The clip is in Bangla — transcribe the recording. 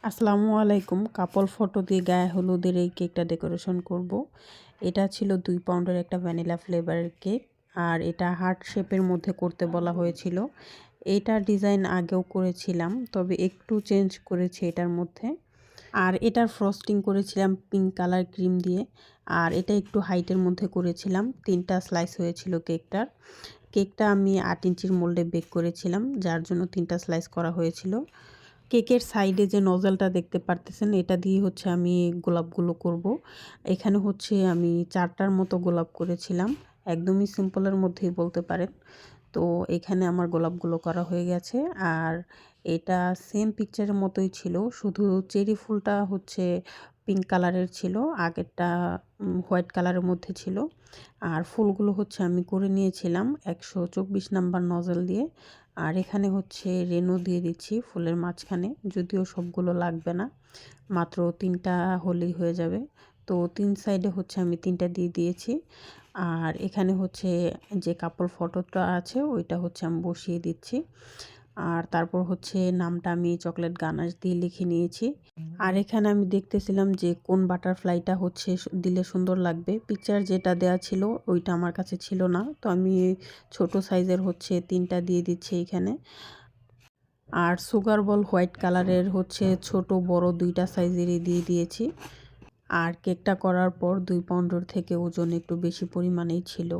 আসসালামু আলাইকুম। কাপল ফটো দিয়ে গায়ে হলুদের এই কেকটা ডেকোরেশন করব। এটা ছিল 2 পাউন্ডের একটা ভ্যানিলা ফ্লেভারের কেক। আর এটা হার্ট শেপের মধ্যে করতে বলা হয়েছিল। এইটার ডিজাইন আগেও করেছিলাম, তবে একটু চেঞ্জ করেছি এটার মধ্যে। আর এটার ফ্রস্টিং করেছিলাম পিঙ্ক কালার ক্রিম দিয়ে। আর এটা একটু হাইটের মধ্যে করেছিলাম। 3টা স্লাইস হয়েছিল কেকটার। কেকটা আমি 8 ইঞ্চির মোল্ডে বেক করেছিলাম, যার জন্য 3টা স্লাইস করা হয়েছিল। কেকের সাইডে যে নজলটা দেখতে পারতেছেন, এটা দিয়ে হচ্ছে আমি গোলাপগুলো করব। এখানে হচ্ছে আমি 4টার মতো গোলাপ করেছিলাম, একদমই সিম্পলের মধ্যেই বলতে পারেন। তো এখানে আমার গোলাপগুলো করা হয়ে গেছে। আর এটা সেম পিকচারের মতোই ছিল, শুধু চেরি ফুলটা হচ্ছে পিঙ্ক কালারের ছিল, আগেরটা হোয়াইট কালারের মধ্যে ছিল। আর ফুলগুলো হচ্ছে আমি করে নিয়েছিলাম 124 নাম্বার নজল দিয়ে। আর এখানে হচ্ছে রেনু দিয়ে দিচ্ছি ফুলের মাঝখানে, যদিও সবগুলো লাগবে না, মাত্র 3টা হলেই হয়ে যাবে। তো 3 সাইডে হচ্ছে আমি 3টা দিয়ে দিয়েছি। আর এখানে হচ্ছে যে কাপল ফটোটা আছে ওইটা হচ্ছে আমি বসিয়ে দিচ্ছি। আর তারপর হচ্ছে নামটা আমি চকলেট গানাশ দিয়ে লিখে নিয়েছি। আর এখানে আমি দেখতেছিলাম যে কোন বাটারফ্লাইটা হচ্ছে দিলে সুন্দর লাগবে। পিকচার যেটা দেয়া ছিল ওইটা আমার কাছে ছিল না, তো আমি ছোট সাইজের হচ্ছে 3টা দিয়ে দিচ্ছি এখানে। আর সুগার বল হোয়াইট কালারের হচ্ছে ছোট বড় 2টা সাইজেরই দিয়ে দিয়েছি। আর কেকটা করার পর 2 পাউন্ডের থেকে ওজন একটু বেশি পরিমাণেই ছিল।